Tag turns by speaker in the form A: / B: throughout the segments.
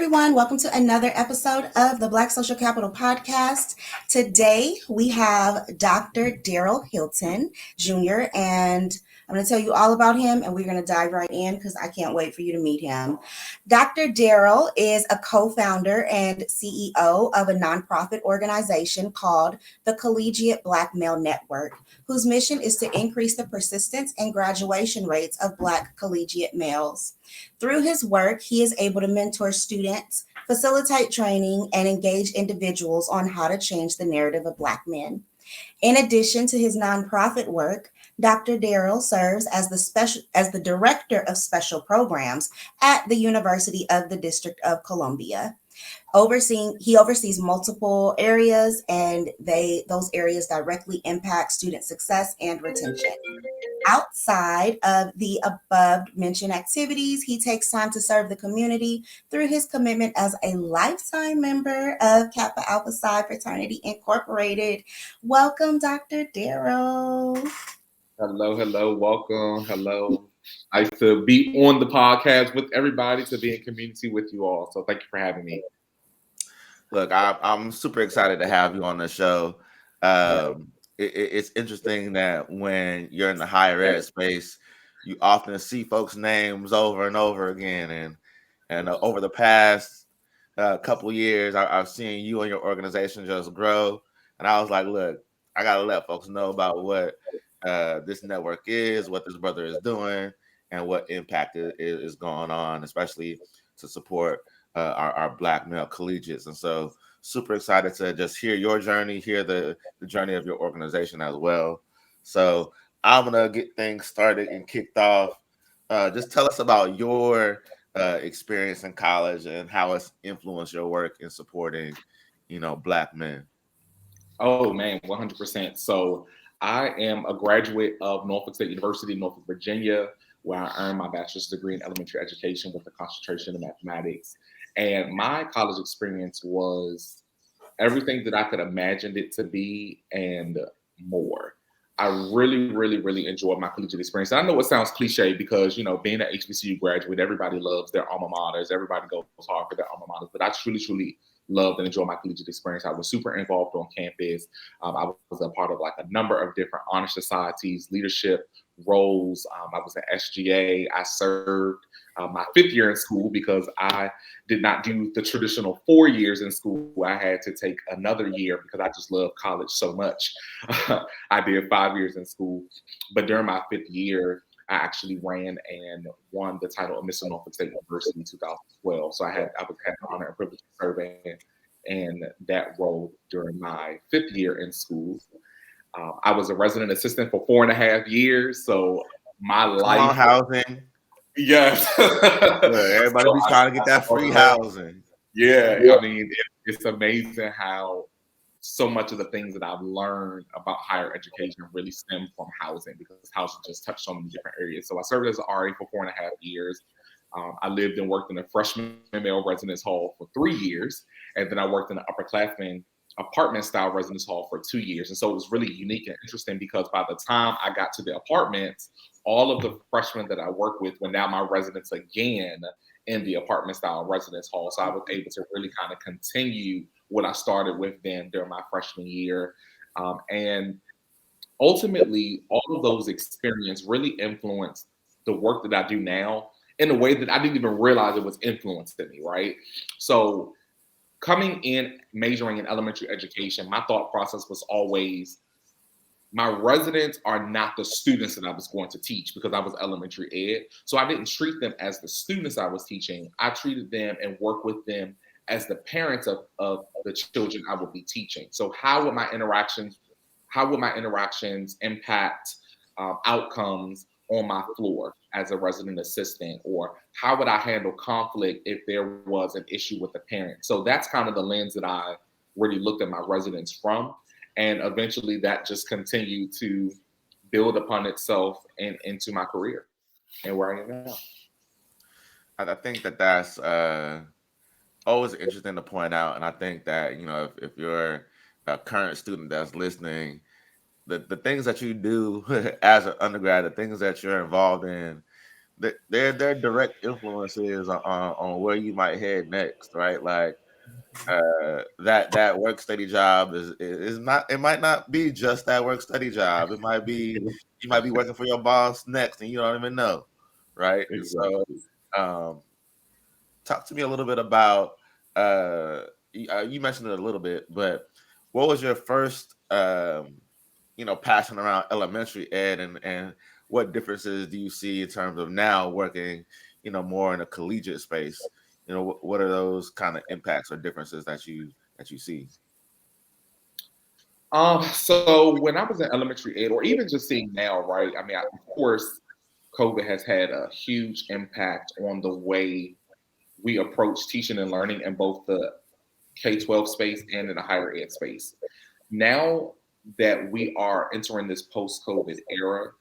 A: everyone. Welcome to another episode of the Black Social Capital Podcast. Today we have Dr. Darryl Hylton Jr., and I'm going to tell you all about him, and we're going to dive right in because I can't wait for you to meet him. Dr. Darryl is a co-founder and CEO of a nonprofit organization called the Collegiate Black Male Network, whose mission is to increase the persistence and graduation rates of Black collegiate males. Through his work, he is able to mentor students, facilitate training, and engage individuals on how to change the narrative of Black men. In addition to his nonprofit work, Dr. Darryl serves as the director of special programs at the University of the District of Columbia. He oversees multiple areas, and those areas directly impact student success and retention. Outside of the above mentioned activities, he takes time to serve the community through his commitment as a lifetime member of Kappa Alpha Psi Fraternity Incorporated. Welcome, Dr. Darryl.
B: Hello, welcome. Hello. Nice to be on the podcast with everybody, to be in community with you all. So thank you for having me.
C: Look, I'm super excited to have you on the show. It's interesting that when you're in the higher ed space, you often see folks' names over and over again. And over the past couple years, I've seen you and your organization just grow. And I was like, look, I got to let folks know about what this network is, what this brother is doing, and what impact is going on, especially to support our Black male collegiates. And so super excited to just hear your journey, hear the journey of your organization as well. So I'm going to get things started and kicked off. Just tell us about your experience in college and how it's influenced your work in supporting, Black men.
B: Oh, man, 100%. So I am a graduate of Norfolk State University in Norfolk, Virginia, where I earned my bachelor's degree in elementary education with a concentration in mathematics. And my college experience was everything that I could imagine it to be and more. I really enjoyed my collegiate experience. And I know it sounds cliche because, being an HBCU graduate, everybody loves their alma maters. Everybody goes hard for their alma maters. But I truly loved and enjoyed my collegiate experience. I was super involved on campus. I was a part of like a number of different honor societies, leadership roles. I was an SGA. I served my 5th year in school because I did not do the traditional 4 years in school. I had to take another year because I just love college so much. I did 5 years in school, but during my 5th year, I actually ran and won the title of Mr. Norfolk State University in 2012. So I had the honor and privilege of serving in that role during my 5th year in school. I was a resident assistant for 4.5 years. So my life
C: housing.
B: Yes.
C: Everybody be trying to get that free housing.
B: Yeah. I mean, it's amazing how so much of the things that I've learned about higher education really stem from housing, because housing just touched so many different areas. So I served as an RA for 4.5 years. I lived and worked in a freshman male residence hall for 3 years. And then I worked in an upperclassman apartment style residence hall for 2 years. And so it was really unique and interesting because by the time I got to the apartments, all of the freshmen that I worked with were now my residents again in the apartment style residence hall. So I was able to really kind of continue what I started with them during my freshman year. And ultimately, all of those experiences really influenced the work that I do now in a way that I didn't even realize it was influencing me, right? So coming in, majoring in elementary education, my thought process was always, my residents are not the students that I was going to teach because I was elementary ed. So I didn't treat them as the students I was teaching. I treated them and worked with them as the parents of the children I would be teaching. So how would my interactions impact outcomes on my floor as a resident assistant? Or how would I handle conflict if there was an issue with the parent? So that's kind of the lens that I really looked at my residents from. And eventually that just continued to build upon itself and into my career and where I am now.
C: I think that's always interesting to point out. And I think that, if you're a current student that's listening, the things that you do as an undergrad, the things that you're involved in, their direct influences on where you might head next, right? Like that work study job is not, it might not be just that work study job. It might be, you might be working for your boss next and you don't even know, right? So
B: Exactly.
C: talk to me a little bit about you mentioned it a little bit, but what was your first passion around elementary ed, and what differences do you see in terms of now working more in a collegiate space? What are those kind of impacts or differences that you see?
B: So when I was in elementary ed, or even just seeing now, right? I mean, of course, COVID has had a huge impact on the way we approach teaching and learning in both the K-12 space and in the higher ed space. Now that we are entering this post-COVID era,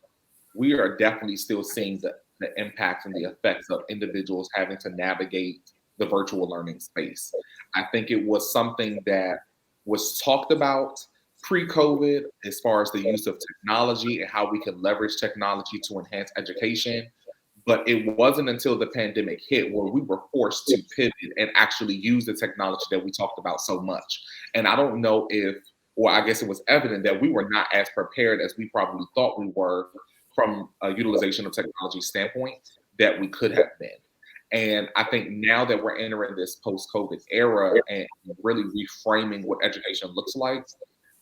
B: we are definitely still seeing the impact and the effects of individuals having to navigate the virtual learning space. I think it was something that was talked about pre-COVID as far as the use of technology and how we can leverage technology to enhance education. But it wasn't until the pandemic hit where we were forced to pivot and actually use the technology that we talked about so much. And I don't know if, or I guess it was evident that we were not as prepared as we probably thought we were from a utilization of technology standpoint that we could have been. And I think now that we're entering this post-COVID era and really reframing what education looks like,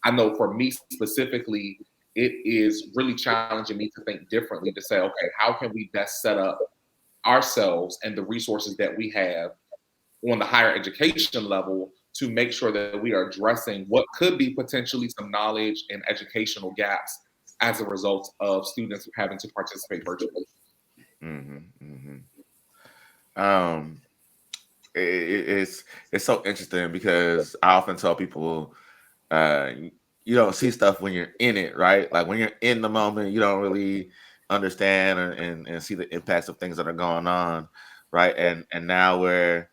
B: I know for me specifically, it is really challenging me to think differently, to say, okay, how can we best set up ourselves and the resources that we have on the higher education level to make sure that we are addressing what could be potentially some knowledge and educational gaps as a result of students having to participate virtually.
C: Mm-hmm, um it's so interesting because I often tell people uh you don't see stuff when you're in it, right? Like when you're in the moment, you don't really understand and see the impacts of things that are going on, right? And now we're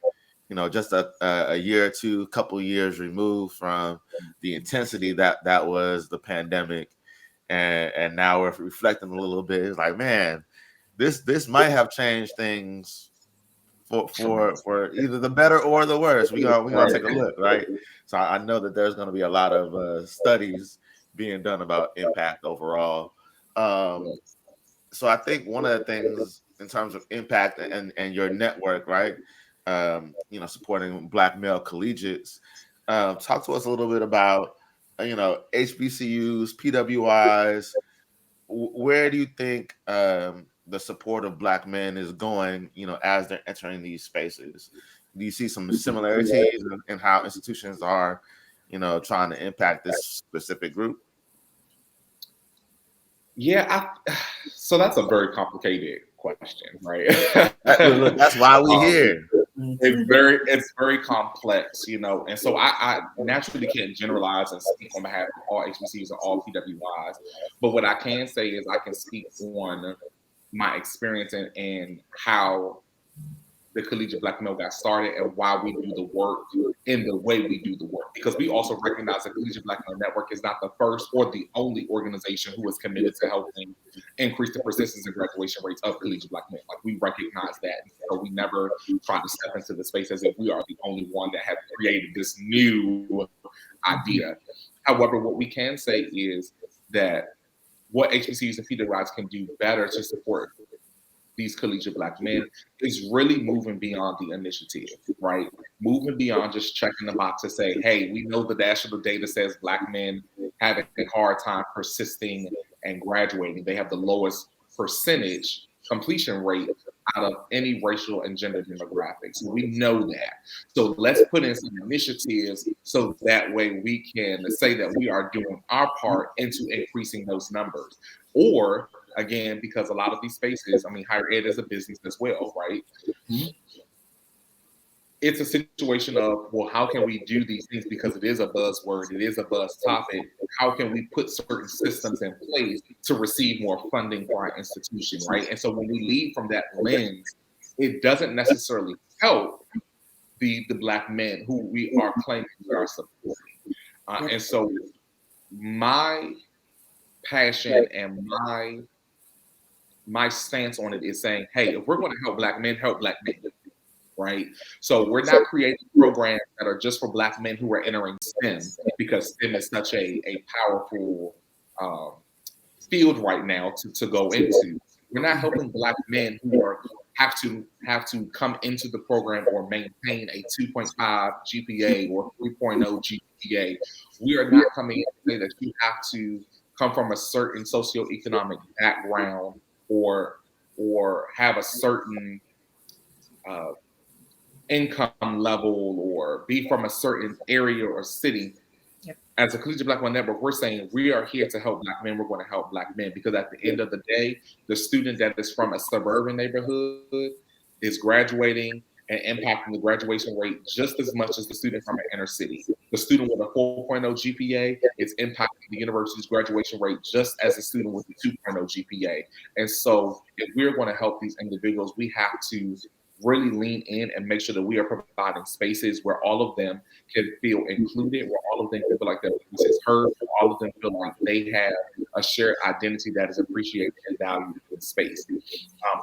C: just a year or two, couple years removed from the intensity that was the pandemic, and now we're reflecting a little bit. It's like, man, this might have changed things for either the better or the worse. We're gonna take a look, right? So I know that there's gonna be a lot of studies being done about impact overall. Um, so I think one of the things in terms of impact and your network, right? Supporting Black male collegiates. Talk to us a little bit about HBCUs, PWIs. Where do you think the support of Black men is going, as they're entering these spaces? Do you see some similarities in how institutions are, trying to impact this specific group?
B: Yeah, so that's a very complicated question, right?
C: Look, that's why we
B: um,
C: here.
B: it's very complex, and so I naturally can't generalize and speak on behalf of all HBCUs or all PWIs. But what I can say is I can speak on my experience and how the Collegiate Black Male got started and why we do the work in the way we do the work. Because we also recognize that Collegiate Black Male Network is not the first or the only organization who is committed to helping increase the persistence and graduation rates of Collegiate Black men. Like, we recognize that. So we never try to step into the space as if we are the only one that have created this new idea. However, what we can say is that what HBCUs and PWIs can do better to support these collegiate Black men is really moving beyond the initiative, right? Moving beyond just checking the box to say, hey, we know the national data says Black men have a hard time persisting and graduating. They have the lowest percentage completion rate out of any racial and gender demographics. We know that. So let's put in some initiatives so that way we can say that we are doing our part into increasing those numbers. Or again, because a lot of these spaces, I mean, higher ed is a business as well, right? It's a situation of, well, how can we do these things because it is a buzzword, it is a buzz topic. How can we put certain systems in place to receive more funding for our institution, right? And so when we lead from that lens, it doesn't necessarily help the Black men who we are claiming we are supporting. And so my passion and my my stance on it is saying, hey, if we're going to help Black men, right? So we're not creating programs that are just for Black men who are entering STEM, because STEM is such a powerful um, field right now to go into. We're not helping Black men who are have to come into the program or maintain a 2.5 GPA or 3.0 GPA. We are not coming in to say that you have to come from a certain socioeconomic background or have a certain uh, income level or be from a certain area or city.
A: Yep.
B: As a Collegiate Black Men Network, we're saying we are here to help Black men. We're going to help Black men because at the end of the day, the student that is from a suburban neighborhood is graduating and impacting the graduation rate just as much as the student from an inner city. The student with a 4.0 GPA is impacting the university's graduation rate just as a student with a 2.0 GPA. And so if we're going to help these individuals, we have to really lean in and make sure that we are providing spaces where all of them can feel included, where all of them can feel like their voice is heard, where all of them feel like they have a shared identity that is appreciated and valued in space.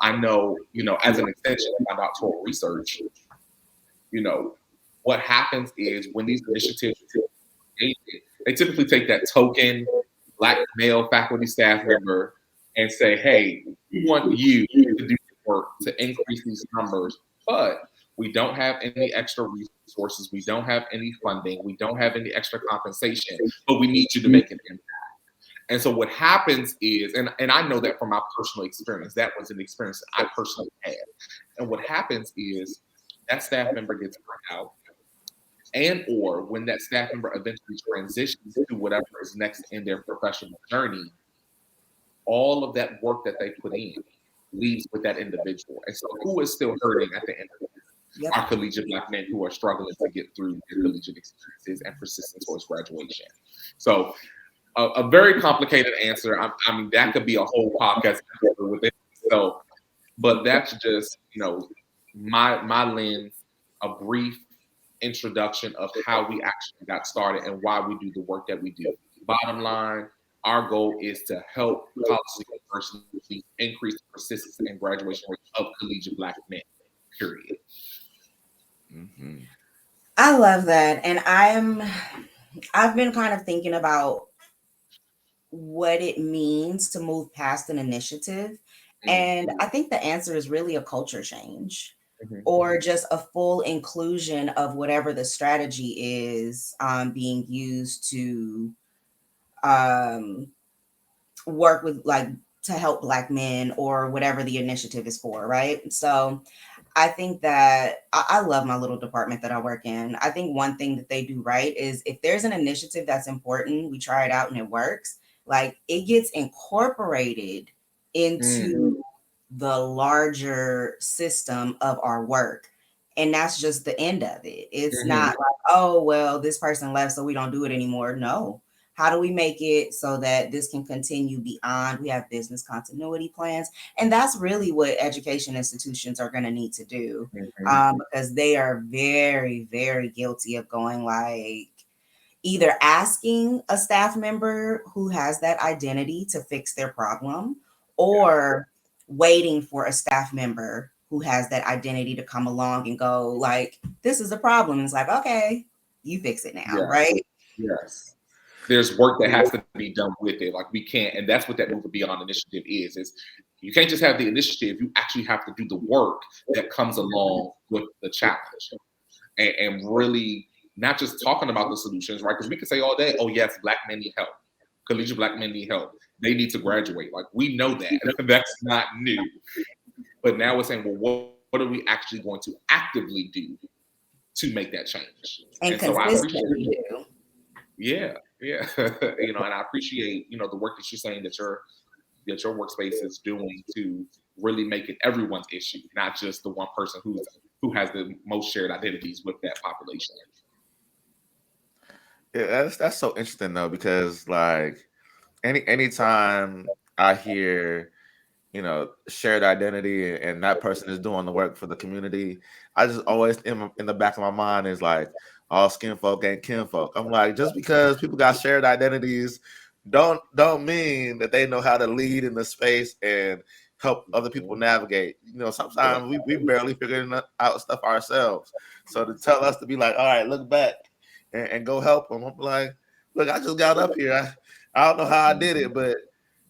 B: I know, as an extension of my doctoral research, what happens is when these initiatives, they typically take that token Black male faculty staff member and say, hey, we want you to do work to increase these numbers, but we don't have any extra resources, we don't have any funding, we don't have any extra compensation, but we need you to make an impact. And so what happens is, and I know that from my personal experience, that was an experience that I personally had. And what happens is that staff member gets burnt out, and or when that staff member eventually transitions to whatever is next in their professional journey, all of that work that they put in leaves with that individual. And so who is still hurting at the end of it?
A: Yep.
B: Our collegiate Black men who are struggling to get through their collegiate experiences and persistent towards graduation. So a very complicated answer. I mean, that could be a whole podcast within itself, but that's just, my lens, a brief introduction of how we actually got started and why we do the work that we do. Bottom line, our goal is to help colleges and universities increase the persistence and graduation rate of collegiate Black men, period.
C: Mm-hmm.
A: I love that. And I've been kind of thinking about what it means to move past an initiative. And I think the answer is really a culture change, or just a full inclusion of whatever the strategy is being used to work with, like, to help Black men or whatever the initiative is for, right? So I think that I love my little department that I work in. I think one thing that they do right is if there's an initiative that's important, we try it out and it works, like it gets incorporated into the larger system of our work. And that's just the end of it. It's not like, oh, well, this person left, so we don't do it anymore. No. How do we make it so that this can continue beyond? We have business continuity plans. And that's really what education institutions are going to need to do, because they are very, very guilty of going like either asking a staff member who has that identity to fix their problem, or waiting for a staff member who has that identity to come along and go like, this is a problem. And it's like, okay, you fix it now, right?
B: Yes. There's work that has to be done with it. Like we can't, and that's what that Move Beyond initiative is you can't just have the initiative, you actually have to do the work that comes along with the challenge. And really not just talking about the solutions, right? Because we can say all day, oh yes, Black men need help. Collegiate Black men need help. They need to graduate. Like we know that. That's not new. But now we're saying, well, what are we actually going to actively do to make that change?
A: And so I appreciate
B: it. Yeah. And I appreciate, the work that you're saying that your workspace is doing to really make it everyone's issue, not just the one person who has the most shared identities with that population.
C: Yeah, that's so interesting though, because like anytime I hear, shared identity and that person is doing the work for the community, I just always in the back of my mind is like, all skin folk ain't kin folk. I'm like, just because people got shared identities don't mean that they know how to lead in the space and help other people navigate. Sometimes we barely figuring out stuff ourselves. So to tell us to be like, all right, look back and go help them. I'm like, look, I just got up here. I don't know how I did it, but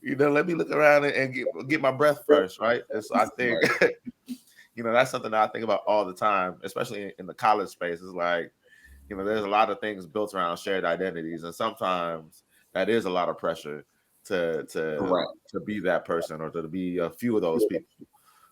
C: let me look around and get my breath first, right? And so I think, that's something that I think about all the time, especially in the college space. Is like, there's a lot of things built around shared identities, and sometimes that is a lot of pressure to be that person or to be a few of those people.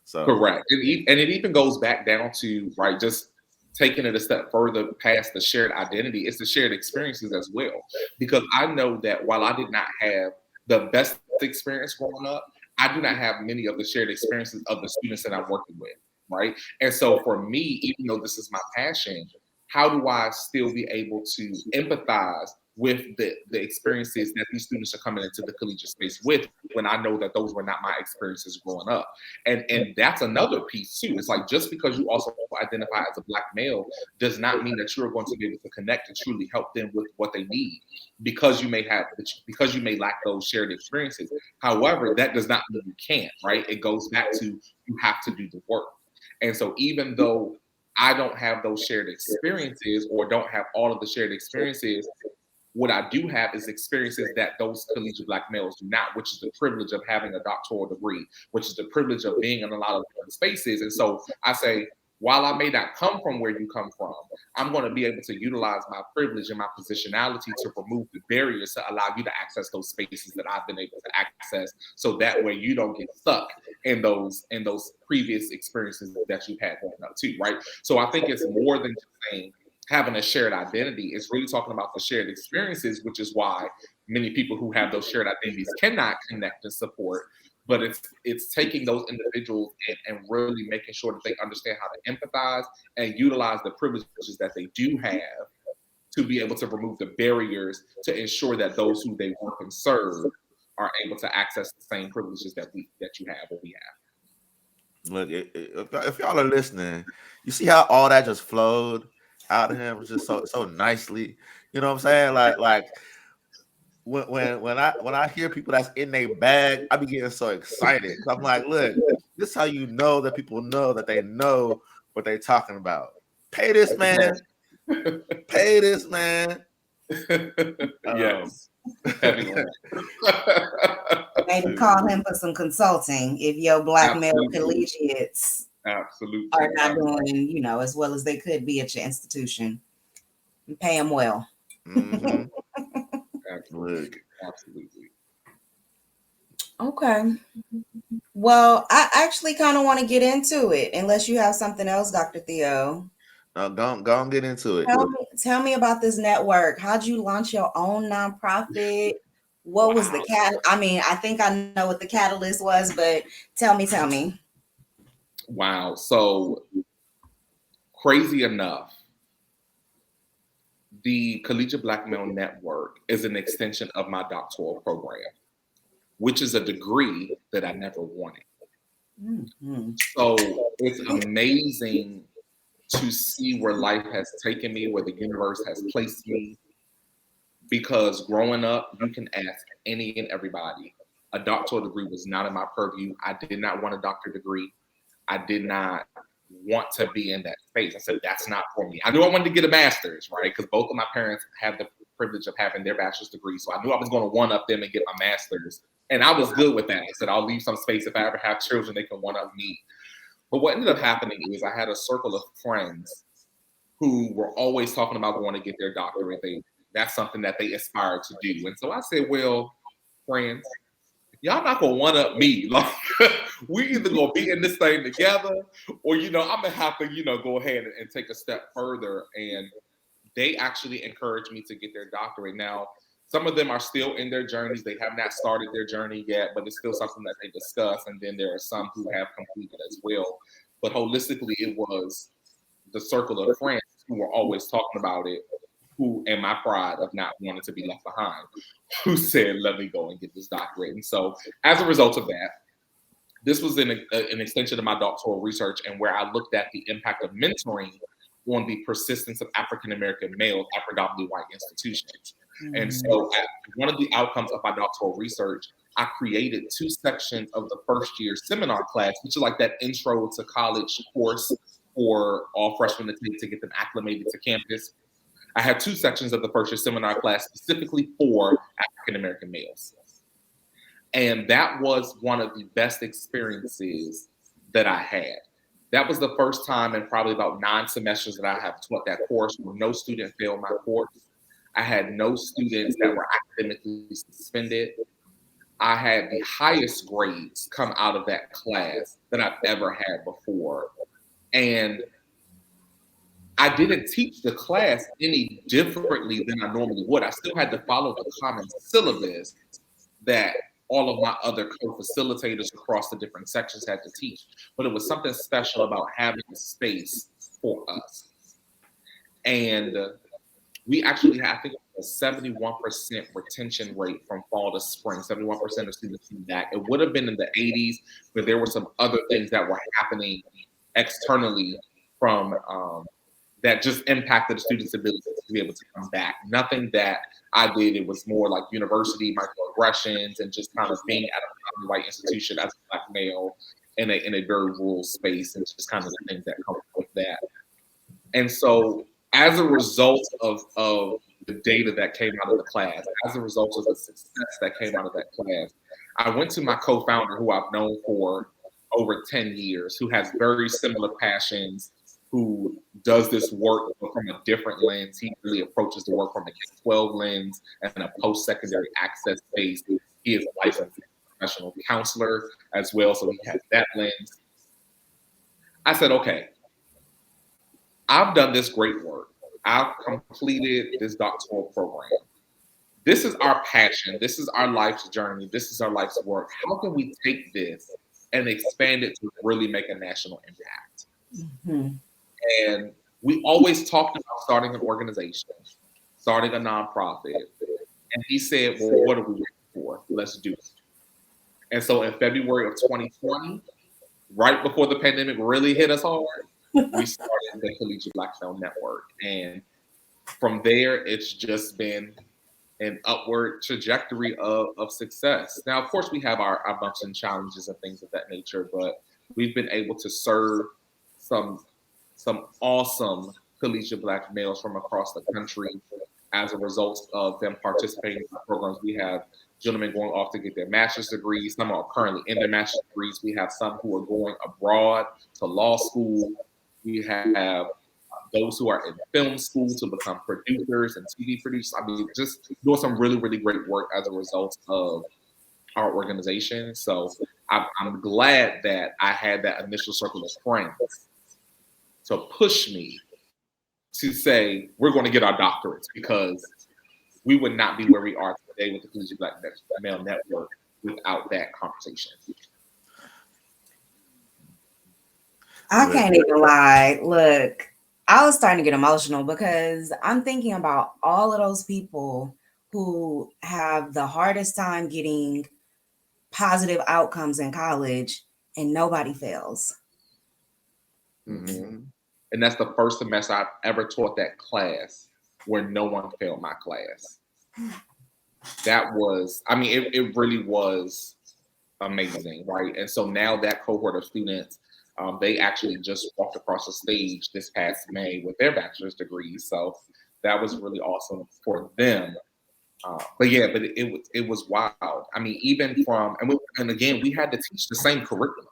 C: So
B: correct, and it even goes back down to just taking it a step further past the shared identity. It's the shared experiences as well, because I know that while I did not have the best experience growing up, I do not have many of the shared experiences of the students that I'm working with, right? And so for me, even though this is my passion, how do I still be able to empathize with the experiences that these students are coming into the collegiate space with, when I know that those were not my experiences growing up? And that's another piece too. It's like, just because you also identify as a Black male does not mean that you're going to be able to connect and truly help them with what they need, because you may lack those shared experiences. However, that does not mean you can't, right? It goes back to, you have to do the work. And so even though I don't have those shared experiences, or don't have all of the shared experiences, what I do have is experiences that those collegiate Black males do not, which is the privilege of having a doctoral degree, which is the privilege of being in a lot of different spaces. And so I say, while I may not come from where you come from, I'm going to be able to utilize my privilege and my positionality to remove the barriers to allow you to access those spaces that I've been able to access, so that way you don't get stuck in those previous experiences that you've had growing up too, right? So I think it's more than just saying having a shared identity. It's really talking about the shared experiences, which is why many people who have those shared identities cannot connect and support. But it's taking those individuals and really making sure that they understand how to empathize and utilize the privileges that they do have, to be able to remove the barriers to ensure that those who they work and serve are able to access the same privileges that you have or we have.
C: Look, if y'all are listening, you see how all that just flowed out of him just so nicely. You know what I'm saying? Like when I hear people that's in their bag, I be getting so excited. I'm like, look, this is how you know that people know that they know what they're talking about. Pay this man. Pay this man.
B: Yes.
A: Maybe call him for some consulting if your Black male collegiates are not doing, as well as they could be at your institution. You pay them well.
C: Mm-hmm.
B: Absolutely.
A: Okay. Well, I actually kind of want to get into it, unless you have something else, Dr. Theo.
C: No, go and get into it.
A: Tell me about this network. How'd you launch your own nonprofit? What was the I think I know what the catalyst was, but tell me.
B: Wow. So, crazy enough, the Collegiate Black Male Network is an extension of my doctoral program, which is a degree that I never wanted. Mm-hmm. So it's amazing to see where life has taken me, where the universe has placed me. Because growing up, you can ask any and everybody. A doctoral degree was not in my purview. I did not want a doctorate degree. I did not want to be in that space. I said, that's not for me. I knew I wanted to get a master's, right? Because both of my parents have the privilege of having their bachelor's degree. So I knew I was going to one-up them and get my master's. And I was good with that. I said, I'll leave some space. If I ever have children, they can one-up me. But what ended up happening is I had a circle of friends who were always talking about going to get their doctorate. That's something that they aspired to do. And so I said, well, friends, y'all not gonna one up me. Like, we either gonna be in this thing together, or I'm gonna have to, go ahead and take a step further. And they actually encouraged me to get their doctorate. Now, some of them are still in their journeys. They have not started their journey yet, but it's still something that they discuss. And then there are some who have completed as well. But holistically, it was the circle of friends who were always talking about it, who, and my pride of not wanting to be left behind, who said, let me go and get this doctorate. And so as a result of that, this was an extension of my doctoral research, and where I looked at the impact of mentoring on the persistence of African-American males at predominantly white institutions. Mm-hmm. And so one of the outcomes of my doctoral research I created 2 sections of the first year seminar class, which is like that intro to college course for all freshmen to take to get them acclimated to campus. I had 2 sections of the first year seminar class specifically for African American males. And that was one of the best experiences that I had. That was the first time in probably about 9 semesters that I have taught that course where no student failed my course. I had no students that were academically suspended. I had the highest grades come out of that class that I've ever had before. And I didn't teach the class any differently than I normally would. I still had to follow the common syllabus that all of my other co-facilitators across the different sections had to teach. But it was something special about having a space for us. And we actually had, I think, a 71% retention rate from fall to spring. 71% of students came back. It would have been in the 80s, but there were some other things that were happening externally from that just impacted the students' ability to be able to come back. Nothing that I did. It was more like university microaggressions and just kind of being at a white institution as a Black male in a very rural space, and just kind of the things that come with that. And so as a result of the data that came out of the class, as a result of the success that came out of that class, I went to my co-founder, who I've known for over 10 years, who has very similar passions, who does this work from a different lens. He really approaches the work from a K-12 lens and a post-secondary access space. He is a licensed professional counselor as well, so he has that lens. I said, okay, I've done this great work. I've completed this doctoral program. This is our passion. This is our life's journey. This is our life's work. How can we take this and expand it to really make a national impact?
A: Mm-hmm.
B: And we always talked about starting an organization, starting a nonprofit. And he said, well, what are we waiting for? Let's do it. And so in February of 2020, right before the pandemic really hit us hard, we started the Collegiate Black Male Network. And from there, it's just been an upward trajectory of success. Now, of course, we have our bumps and challenges and things of that nature, but we've been able to serve some awesome collegiate Black males from across the country as a result of them participating in the programs. We have gentlemen going off to get their master's degrees. Some are currently in their master's degrees. We have some who are going abroad to law school. We have those who are in film school to become producers and TV producers. I mean, just doing some really, really great work as a result of our organization. So I'm glad that I had that initial circle of friends to push me to say, we're going to get our doctorates, because we would not be where we are today with the Collegiate Black Male Network without that conversation.
A: I can't even lie. Look, I was starting to get emotional because I'm thinking about all of those people who have the hardest time getting positive outcomes in college and nobody fails.
B: Mm-hmm. And that's the first semester I've ever taught that class where no one failed my class. That was, I mean, it really was amazing, right? And so now that cohort of students, they actually just walked across the stage this past May with their bachelor's degrees. So that was really awesome for them. But it was wild. I mean, even from, and again, we had to teach the same curriculum.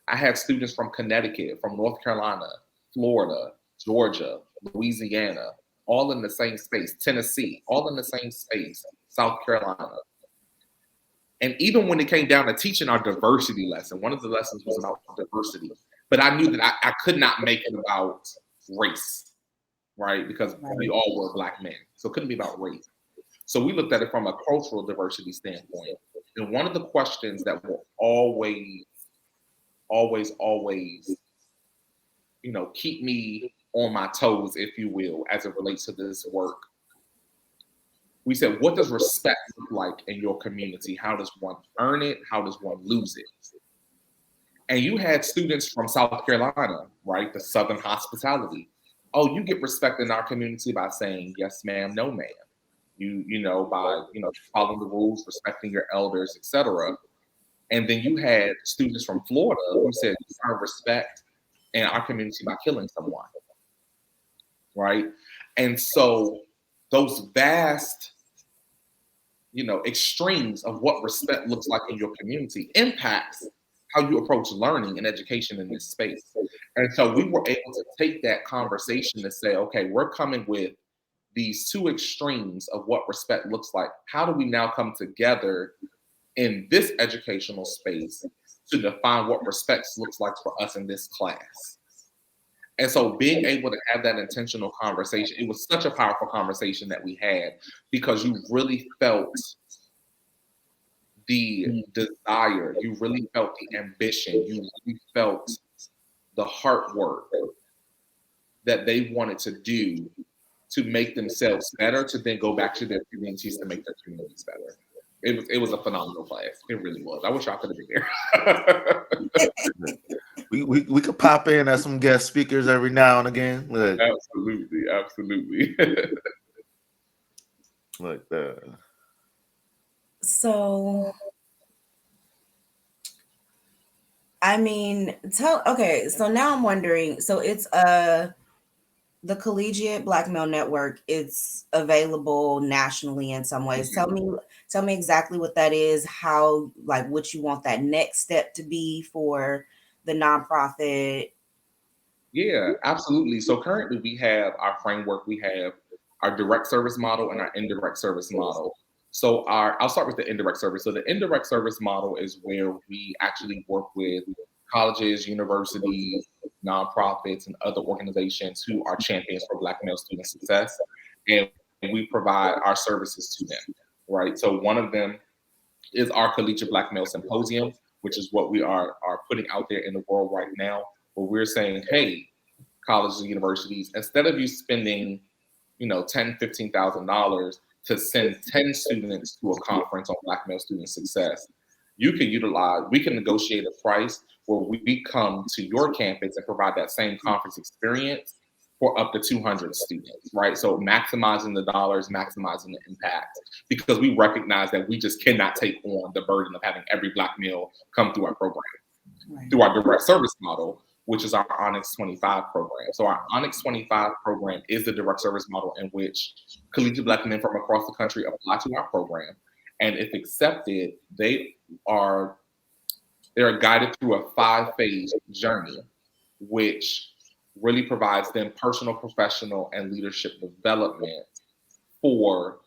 B: I had students from Connecticut, from North Carolina, Florida, Georgia, Louisiana, all in the same space, Tennessee, all in the same space, South Carolina. And even when it came down to teaching our diversity lesson, one of the lessons was about diversity. But I knew that I could not make it about race, right? Because we all were Black men. So it couldn't be about race. So we looked at it from a cultural diversity standpoint. And one of the questions that will always, keep me on my toes, if you will, as it relates to this work. We said, what does respect look like in your community? How does one earn it? How does one lose it? And you had students from South Carolina, right? The Southern hospitality. Oh, you get respect in our community by saying, yes, ma'am, no, ma'am. by following the rules, respecting your elders, etc. And then you had students from Florida who said, "We earn respect in our community by killing someone," right? And so those vast, extremes of what respect looks like in your community impacts how you approach learning and education in this space. And so we were able to take that conversation and say, okay, we're coming with these two extremes of what respect looks like. How do we now come together in this educational space to define what respect looks like for us in this class? And so being able to have that intentional conversation, it was such a powerful conversation that we had, because you really felt the desire, you really felt the ambition, you really felt the hard work that they wanted to do to make themselves better, to then go back to their communities to make their communities better. It was a phenomenal class. It really was. I wish I could have been there.
C: We could pop in as some guest speakers every now and again. Look.
B: Absolutely.
C: Look,
A: So, I mean, okay, so now I'm wondering, so it's the Collegiate Black Male Network, it's available nationally in some ways. Tell me exactly what that is, how, like, what you want that next step to be for the nonprofit.
B: Yeah, absolutely. So currently we have our framework, we have our direct service model and our indirect service model. So I'll start with the indirect service. So the indirect service model is where we actually work with colleges, universities, nonprofits, and other organizations who are champions for Black male student success. And we provide our services to them, right? So one of them is our Collegiate Black Male Symposium, which is what we are putting out there in the world right now, where we're saying, hey, colleges and universities, instead of you spending, $10,000, $15,000 to send 10 students to a conference on Black male student success, we can negotiate a price where we come to your campus and provide that same conference experience for up to 200 students, right? So maximizing the dollars, maximizing the impact, because we recognize that we just cannot take on the burden of having every Black male come through our program. Right. Through our direct service model, which is our Onyx 25 program. So our Onyx 25 program is the direct service model in which collegiate Black men from across the country apply to our program. And if accepted, they are guided through a 5-phase journey, which really provides them personal, professional, and leadership development for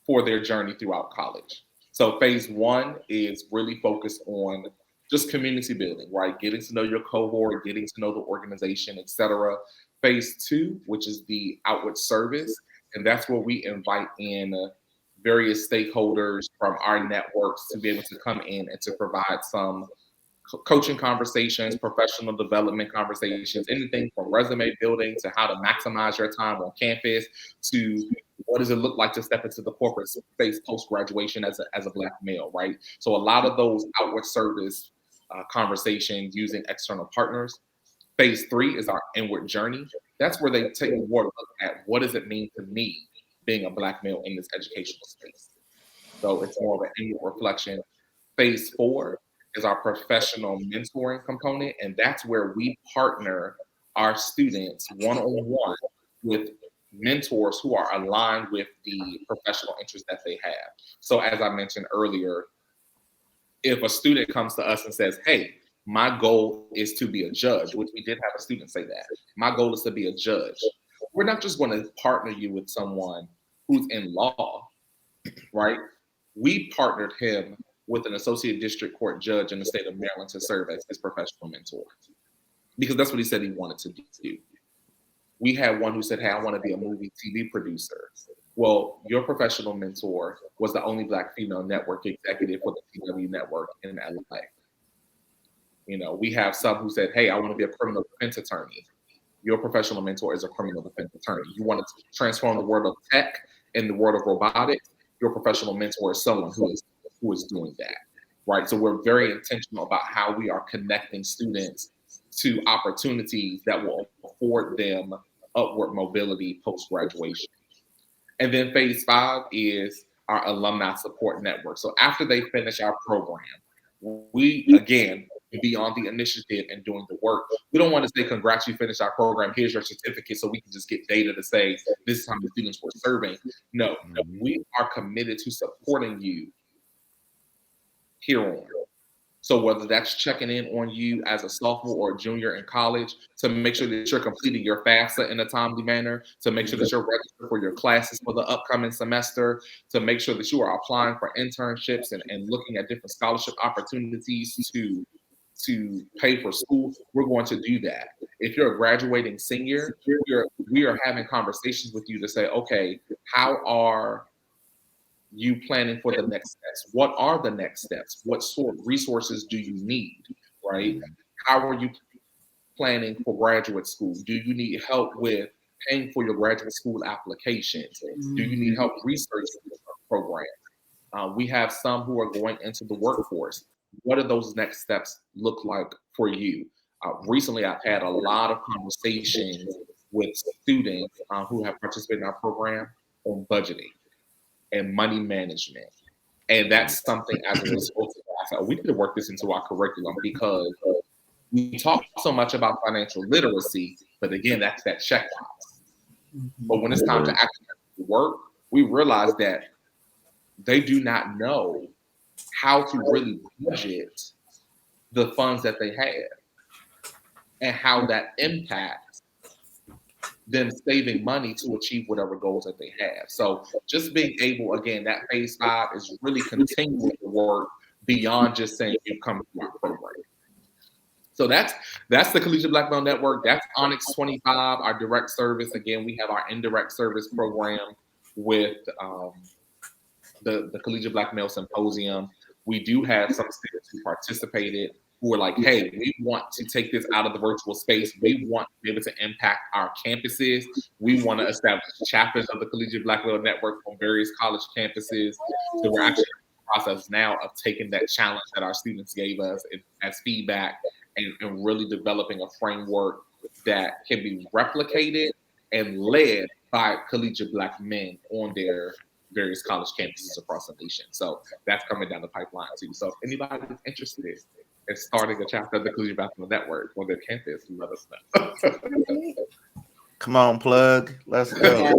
B: their journey throughout college. So phase 1 is really focused on just community building, right? Getting to know your cohort, getting to know the organization, etc. Phase 2, which is the outward service, and that's where we invite in various stakeholders from our networks to be able to come in and to provide some coaching conversations, professional development conversations, anything from resume building to how to maximize your time on campus to what does it look like to step into the corporate space post-graduation as a Black male, right? So a lot of those outward service conversations using external partners. Phase 3 is our inward journey. That's where they take more look at what does it mean to me being a Black male in this educational space. So it's more of an inward reflection. Phase 4 is our professional mentoring component, and that's where we partner our students one-on-one with mentors who are aligned with the professional interests that they have. So as I mentioned earlier, if a student comes to us and says, hey, my goal is to be a judge, which we did have a student say that. My goal is to be a judge. We're not just going to partner you with someone who's in law, right? We partnered him with an associate district court judge in the state of Maryland to serve as his professional mentor, because that's what he said he wanted to do. We had one who said, hey, I want to be a movie TV producer. Well, your professional mentor was the only Black female network executive for the CW network in LA. We have some who said, hey, I want to be a criminal defense attorney. Your professional mentor is a criminal defense attorney. You want to transform the world of tech and the world of robotics. Your professional mentor is someone who is doing that, right? So we're very intentional about how we are connecting students to opportunities that will afford them upward mobility post-graduation. And then phase 5 is our alumni support network. So after they finish our program, we again be on the initiative and doing the work. We don't want to say, congrats, you finished our program, here's your certificate, so we can just get data to say this is how many students we're serving. No, we are committed to supporting you here on. So whether that's checking in on you as a sophomore or a junior in college to make sure that you're completing your FAFSA in a timely manner, to make sure that you're registered for your classes for the upcoming semester, to make sure that you are applying for internships and looking at different scholarship opportunities to pay for school, we're going to do that. If you're a graduating senior, we are having conversations with you to say, okay, how are you planning for the next steps? What are the next steps? What sort of resources do you need, right? How are you planning for graduate school? Do you need help with paying for your graduate school applications? Do you need help researching your program? We have some who are going into the workforce. What do those next steps look like for you? Recently, I've had a lot of conversations with students who have participated in our program on budgeting and money management. And that's something as a result of that, I said, we need to work this into our curriculum because we talk so much about financial literacy, but again, that's that checkbox. But when it's time to actually work, we realize that they do not know how to really budget the funds that they have and how that impacts them saving money to achieve whatever goals that they have. So just being able, again, that phase 5 is really continuing to work beyond just saying you come to our program. So that's the Collegiate Black Male Network. That's Onyx 25, our direct service. Again, we have our indirect service program with the Collegiate Black Male Symposium. We do have some students who participated who are like, hey, we want to take this out of the virtual space. We want to be able to impact our campuses. We want to establish chapters of the Collegiate Black Male Network on various college campuses. So we're actually in the process now of taking that challenge that our students gave us as feedback and really developing a framework that can be replicated and led by collegiate Black men on their various college campuses across the nation. So that's coming down the pipeline too. So if anybody is interested in starting a chapter of the Collegiate Black Male Network on their campus, let us know.
C: Come on, plug. Let's go.
A: Yeah.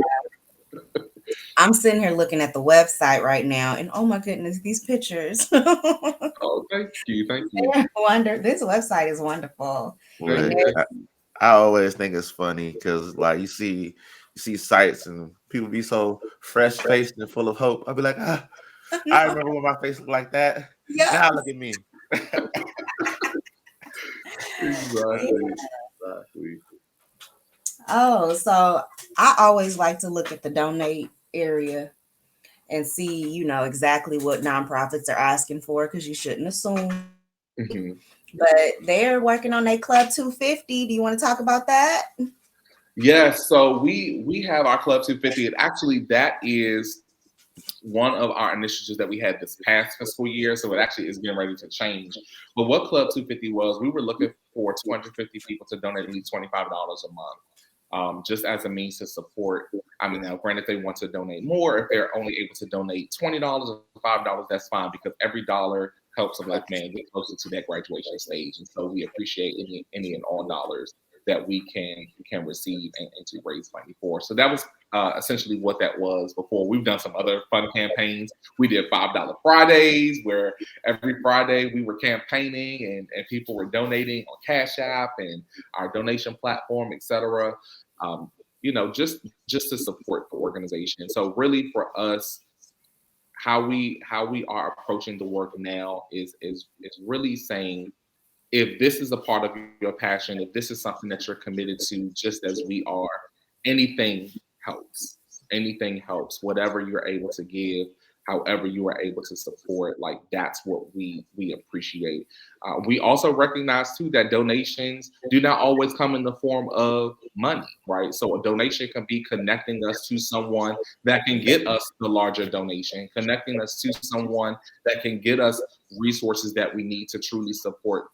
A: I'm sitting here looking at the website right now, and oh my goodness, these pictures.
B: Oh, thank you.
A: This website is wonderful.
C: I always think it's funny because like you see sites and people be so fresh faced and full of hope. I'll be like, I remember when my face looked like that.
A: Yeah.
C: Now look at me.
B: Exactly.
A: Oh, so I always like to look at the donate area and see, exactly what nonprofits are asking for, because you shouldn't assume.
B: Mm-hmm.
A: But they're working on their Club 250. Do you want to talk about that?
B: Yes. So we have our Club 250, and actually that is one of our initiatives that we had this past fiscal year. So it actually is getting ready to change. But what Club 250 was, we were looking for 250 people to donate at least $25 a month. Just as a means to support. I mean, now granted, they want to donate more. If they're only able to donate $20 or $5, that's fine, because every dollar helps a Black man get closer to that graduation stage. And so we appreciate any and all dollars that we can receive and to raise money for. So that was essentially what that was before. We've done some other fun campaigns. We did $5 Fridays, where every Friday we were campaigning and people were donating on Cash App and our donation platform, etc. Just to support the organization. So really for us, how we are approaching the work now is really saying, if this is a part of your passion, if this is something that you're committed to, just as we are, anything helps. Anything helps. Whatever you're able to give, however you are able to support, like that's what we appreciate. We also recognize too that donations do not always come in the form of money, right? So a donation can be connecting us to someone that can get us the larger donation, connecting us to someone that can get us resources that we need to truly support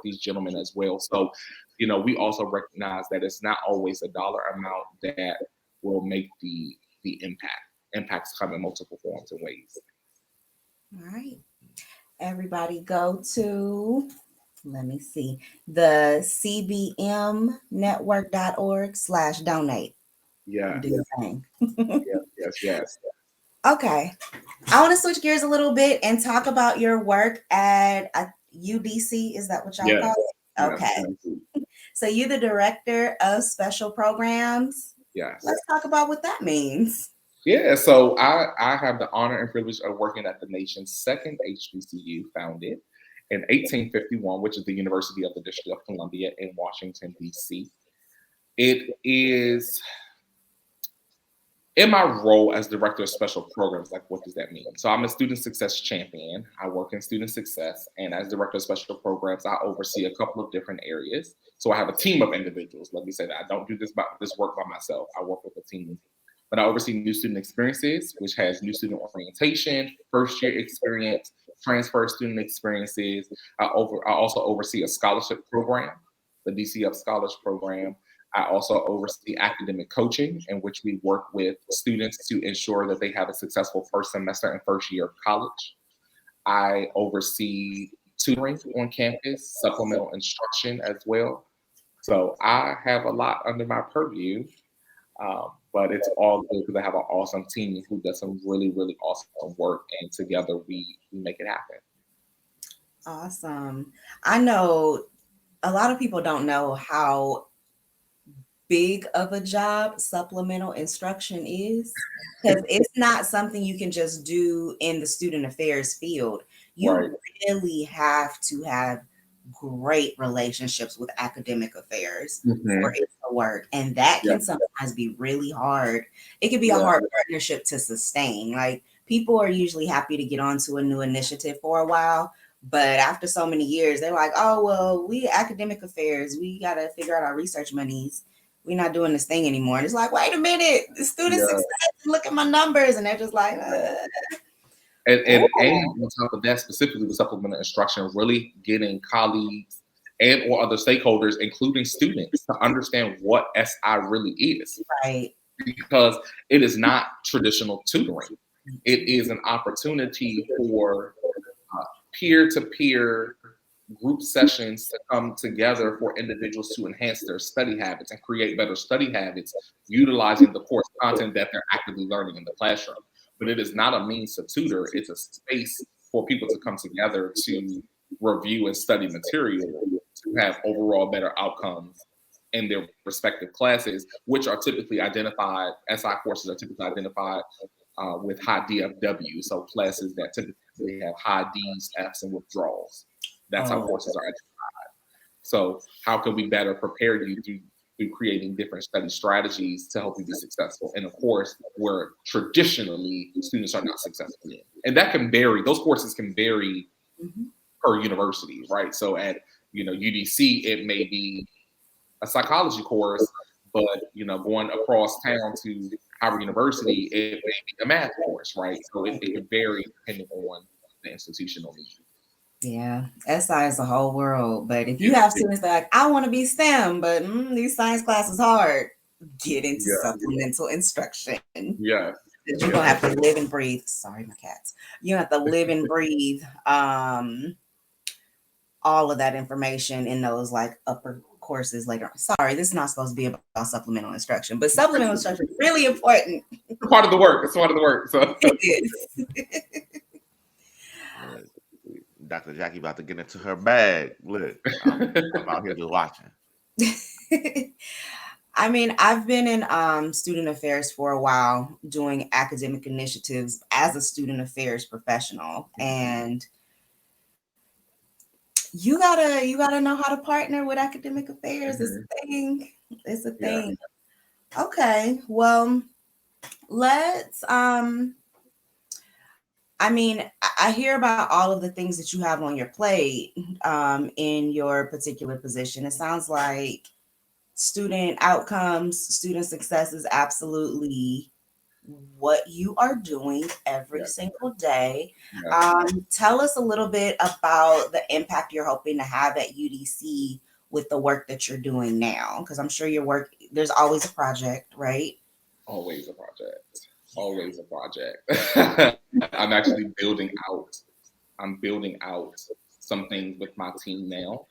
B: these gentlemen as well. So, we also recognize that it's not always a dollar amount that will make the the impact. Impacts come in multiple forms and ways.
A: All right. Everybody go to, let me see, the cbmnetwork.org/donate.
B: Yeah.
A: Do your thing.
B: Yes.
A: Okay. I want to switch gears a little bit and talk about your work at UDC. Is that what y'all
B: Yes.
A: call it? Okay.
B: Yes.
A: So you're the director of special programs.
B: Yes.
A: Let's talk about what that means.
B: Yeah, so I have the honor and privilege of working at the nation's second HBCU, founded in 1851, which is the University of the District of Columbia in Washington, D.C. It is, in my role as director of special programs, like what does that mean? So I'm a student success champion. I work in student success, and as director of special programs, I oversee a couple of different areas. So I have a team of individuals. Let me say that I don't do this work by myself. I work with a team. But I oversee new student experiences, which has new student orientation, first year experience, transfer student experiences. I also oversee a scholarship program, the DCF Scholars Program. I also oversee academic coaching, in which we work with students to ensure that they have a successful first semester and first year of college. I oversee tutoring on campus, supplemental instruction as well. So I have a lot under my purview. But it's all good because I have an awesome team who does some really, really awesome work, and together we make it happen.
A: Awesome. I know a lot of people don't know how big of a job supplemental instruction is, because it's not something you can just do in the student affairs field. You
B: Right.
A: really have to have great relationships with academic affairs for it to work, and that can sometimes be really hard. It can be a hard partnership to sustain. Like, people are usually happy to get onto a new initiative for a while, but after so many years they're like, oh well, we academic affairs, we got to figure out our research monies, we're not doing this thing anymore. And it's like, wait a minute, the student success, look at my numbers, and they're just like
B: And on top of that, specifically with supplemental instruction, really getting colleagues and or other stakeholders, including students, to understand what SI really is.
A: Right.
B: Because it is not traditional tutoring. It is an opportunity for peer-to-peer group sessions to come together for individuals to enhance their study habits and create better study habits, utilizing the course content that they're actively learning in the classroom. But it is not a means to tutor. It's a space for people to come together to review and study material to have overall better outcomes in their respective classes, which are typically identified, SI courses are typically identified with high DFW, so classes that typically have high Ds, Fs, and withdrawals. That's how courses are identified. So how can we better prepare you through creating different study strategies to help you be successful? And of course, where traditionally students are not successful in. And that can vary. Those courses can vary per university, right? So at UDC, it may be a psychology course, but going across town to Howard University, it may be a math course, right? So it can vary depending on the institutional need.
A: Yeah, SI is a whole world. But if you have students that are like, I want to be STEM, but these science classes hard, get into supplemental instruction.
B: Yeah.
A: You're going to have to live and breathe. Sorry, my cats. You have to live and breathe all of that information in those like upper courses later on. Sorry, this is not supposed to be about supplemental instruction, but supplemental instruction is really important.
B: It's part of the work. It's part of the work. So
A: it is.
C: Dr. Jaqui about to get into her bag. Look, I'm out here just watching.
A: I mean, I've been in student affairs for a while, doing academic initiatives as a student affairs professional, and you gotta know how to partner with academic affairs. It's a thing. It's a thing. Yeah. Okay, well, let's I mean, I hear about all of the things that you have on your plate in your particular position. It sounds like student outcomes, student success is absolutely what you are doing every single day. Tell us a little bit about the impact you're hoping to have at UDC with the work that you're doing now, because I'm sure there's always a project, right?
B: Always a project. Always a project. I'm actually I'm building out some things with my team now.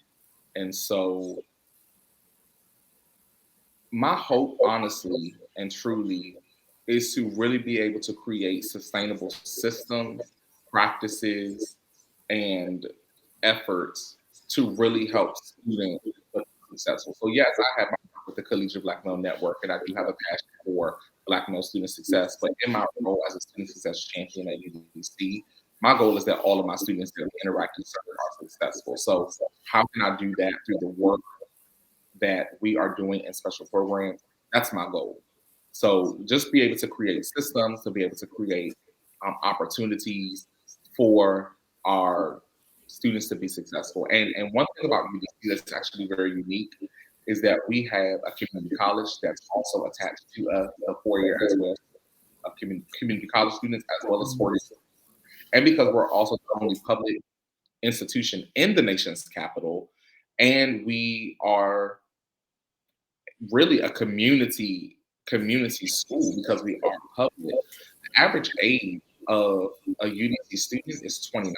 B: And so my hope, honestly and truly, is to really be able to create sustainable systems, practices, and efforts to really help students become successful. So yes, I have my work with the Collegiate Black Male Network, and I do have a passion for Black male student success. But in my role as a student success champion at UDC, my goal is that all of my students that we interact and serve are successful. So how can I do that through the work that we are doing in special programs? That's my goal. So just be able to create systems, to be able to create opportunities for our students to be successful. And one thing about UDC that's actually very unique is that we have a community college that's also attached to a four-year as well, of community college students as well as four-year. And because we're also the only public institution in the nation's capital, and we are really a community school because we are public. The average age of a UDC student is 29.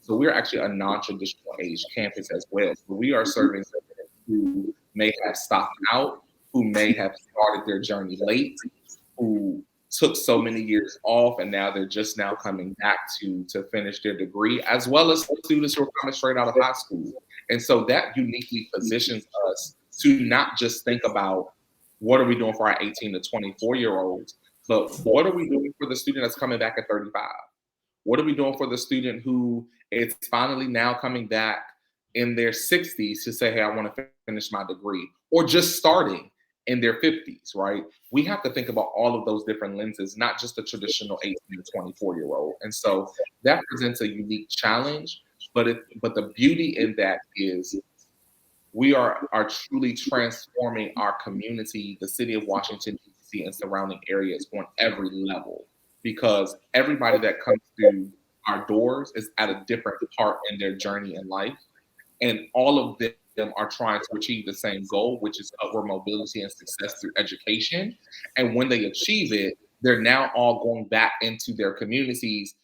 B: So we're actually a non-traditional age campus as well. So we are serving students who may have stopped out, who may have started their journey late, who took so many years off and now they're just now coming back to finish their degree, as well as students who are coming straight out of high school. And so that uniquely positions us to not just think about what are we doing for our 18 to 24-year-olds, but what are we doing for the student that's coming back at 35? What are we doing for the student who is finally now coming back in their 60s to say, hey, I want to finish my degree, or just starting in their 50s, right? We have to think about all of those different lenses, not just the traditional 18 to 24-year-old. And so that presents a unique challenge, but the beauty in that is we are truly transforming our community, the city of Washington, D.C., and surrounding areas on every level, because everybody that comes through our doors is at a different part in their journey in life. And all of them are trying to achieve the same goal, which is upward mobility and success through education. And when they achieve it, they're now all going back into their communities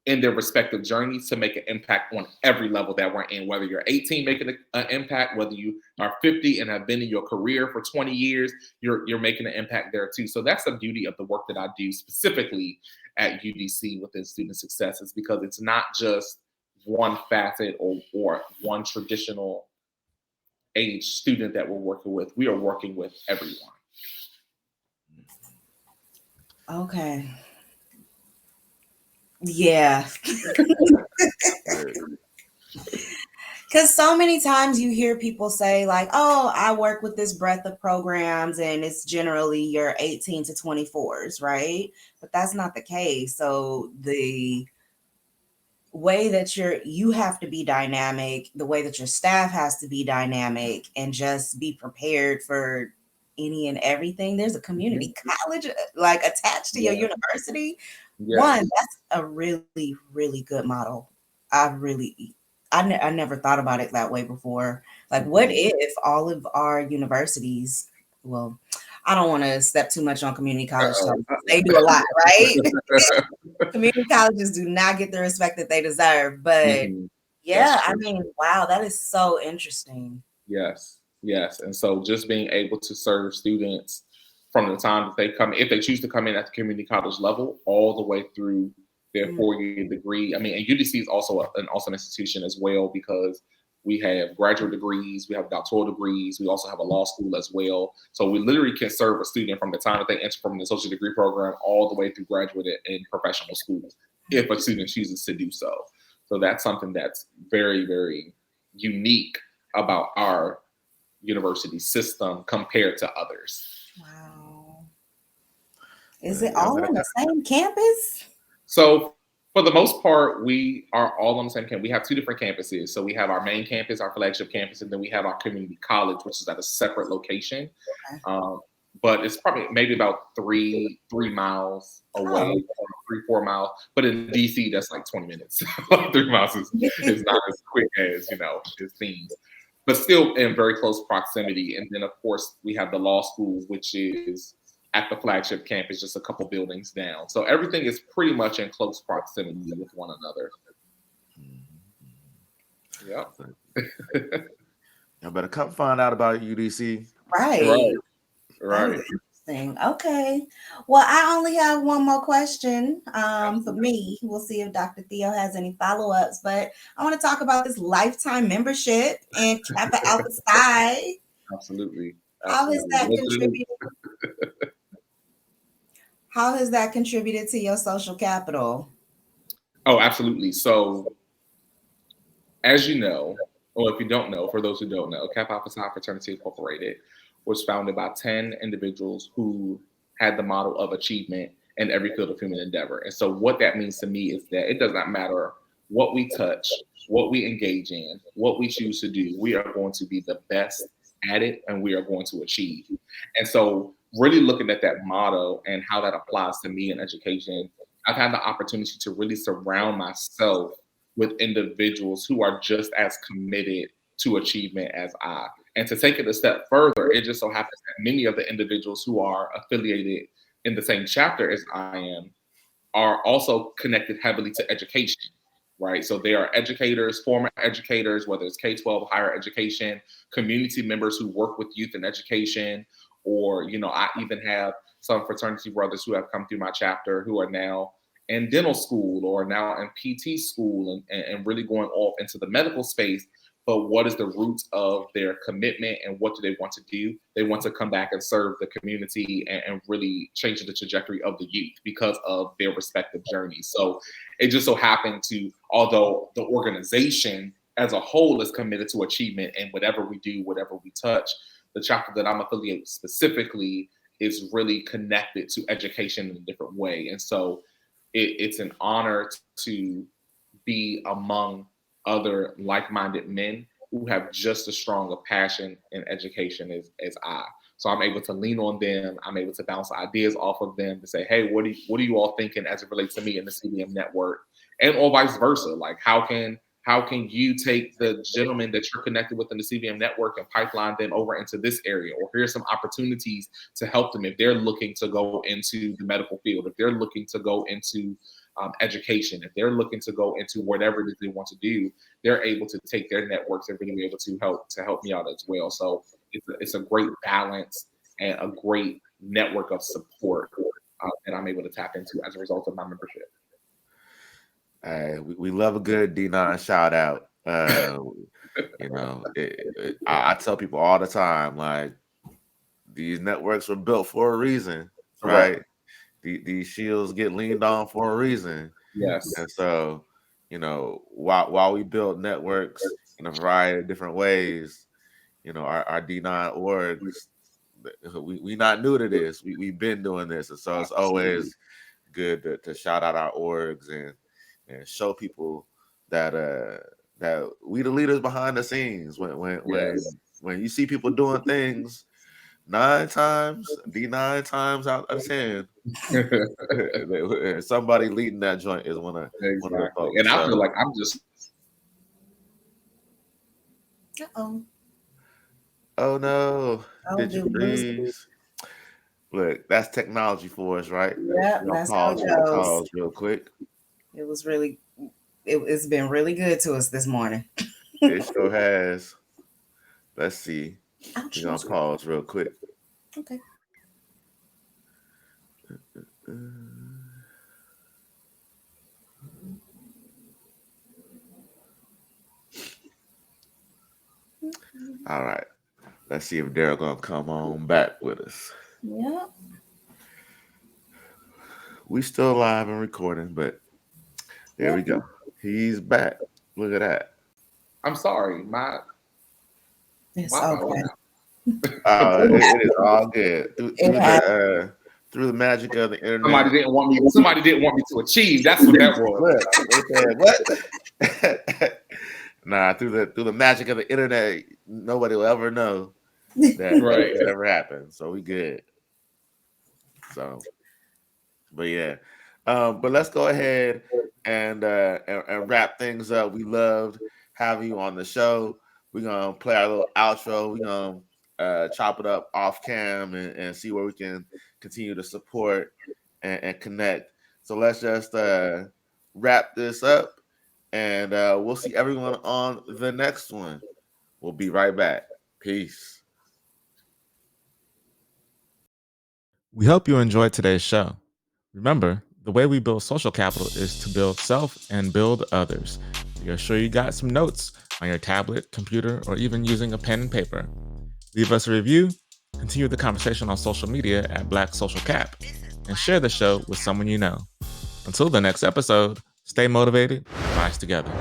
B: in their respective journeys to make an impact on every level that we're in, whether you're 18 making an impact, whether you are 50 and have been in your career for 20 years, you're making an impact there too. So that's the beauty of the work that I do specifically at UDC within student success, is because it's not just one facet or one traditional age student that we're working with. We are working with everyone.
A: Okay. Yeah. Because so many times you hear people say, like, oh, I work with this breadth of programs, and it's generally your 18 to 24s, right? But that's not the case. So the way that you have to be dynamic, the way that your staff has to be dynamic, and just be prepared for any and everything. There's a community college like attached to your university. One, that's a really, really good model. I never thought about it that way before. Like, what if all of our universities, well, I don't want to step too much on community college stuff. They do a lot, right? Community colleges do not get the respect that they deserve. But yeah, I mean, wow, that is so interesting.
B: Yes. And so just being able to serve students from the time that they come, if they choose to come in at the community college level, all the way through their four-year degree. I mean, and UDC is also an awesome institution as well, because we have graduate degrees, we have doctoral degrees, we also have a law school as well. So we literally can serve a student from the time that they enter from the associate degree program all the way through graduate and professional schools, if a student chooses to do so. So that's something that's very, very unique about our university system compared to others.
A: Wow. Is it all on the same campus?
B: So for the most part, we are all on the same campus. We have two different campuses. So we have our main campus, our flagship campus, and then we have our community college, which is at a separate location. Okay. But it's probably maybe about 3 miles away, 3-4 miles. But in DC, that's like 20 minutes. 3 miles is not as quick as, it seems. But still in very close proximity. And then, of course, we have the law school, which is at the flagship campus, just a couple buildings down. So everything is pretty much in close proximity with one another. Yep.
C: I better come find out about UDC.
A: Right.
B: Right.
A: That's interesting. Okay. Well, I only have one more question for me. We'll see if Dr. Theo has any follow-ups, but I want to talk about this lifetime membership and Kappa Alpha Psi.
B: Absolutely.
A: How has that contributed? How has that contributed to your social capital?
B: Oh, absolutely. So, as you know, or if you don't know, for those who don't know, Kappa Alpha Psi Fraternity Incorporated was founded by 10 individuals who had the model of achievement in every field of human endeavor. And so what that means to me is that it does not matter what we touch, what we engage in, what we choose to do, we are going to be the best at it and we are going to achieve. And so really looking at that motto and how that applies to me in education, I've had the opportunity to really surround myself with individuals who are just as committed to achievement as I. And to take it a step further, it just so happens that many of the individuals who are affiliated in the same chapter as I am are also connected heavily to education, right? So they are educators, former educators, whether it's K-12, higher education, community members who work with youth in education, or, I even have some fraternity brothers who have come through my chapter who are now in dental school or now in PT school and really going off into the medical space. But what is the roots of their commitment and what do they want to do? They want to come back and serve the community and really change the trajectory of the youth because of their respective journeys. So it just so happened to, although the organization as a whole is committed to achievement and whatever we do, whatever we touch, the chapter that I'm affiliated specifically is really connected to education in a different way. And so it's an honor to be among other like-minded men who have just as strong a passion in education as I. So I'm able to lean on them. I'm able to bounce ideas off of them to say, hey, what are you all thinking as it relates to me in the CDM network? And or vice versa. Like how can you take the gentlemen that you're connected with in the CBM network and pipeline them over into this area? Or here's some opportunities to help them if they're looking to go into the medical field, if they're looking to go into education, if they're looking to go into whatever it is they want to do, they're able to take their networks and really be able to help me out as well. So it's a great balance and a great network of support that I'm able to tap into as a result of my membership.
C: We love a good D9 shout out. I tell people all the time, like these networks were built for a reason, right? These shields get leaned on for a reason.
B: Yes.
C: And so, while we build networks in a variety of different ways, our D9 orgs, we not new to this. We've been doing this. And so it's always good to shout out our orgs and show people that that we the leaders behind the scenes. When you see people doing things 9 times out of 10, somebody leading that joint is one of the folks.
B: And I feel like I'm just.
C: Oh no! Did you freeze? Look, that's technology for us, right?
A: Yeah, that's how it goes.
C: Pause real quick.
A: It's been really good to us this morning.
C: It sure has. Let's see. We're gonna pause real quick.
A: Okay.
C: All right. Let's see if Darryl gonna come on back with us.
A: Yeah.
C: We still live and recording, but there we go. He's back. Look at that.
B: I'm sorry,
A: It's okay.
C: It is all good. Through the magic of the internet.
B: Somebody didn't want me to achieve. That's what that was.
C: What? Nah, through the magic of the internet, nobody will ever know that it ever happened. So we good. So, but yeah. But let's go ahead and wrap things up. We loved having you on the show. We're gonna play our little outro. We're gonna chop it up off cam and see where we can continue to support and connect. So let's just wrap this up, and we'll see everyone on the next one. We'll be right back. Peace.
D: We hope you enjoyed today's show. Remember, the way we build social capital is to build self and build others. We are sure you got some notes on your tablet, computer, or even using a pen and paper. Leave us a review, continue the conversation on social media at Black Social Cap, and share the show with someone you know. Until the next episode, stay motivated, rise together.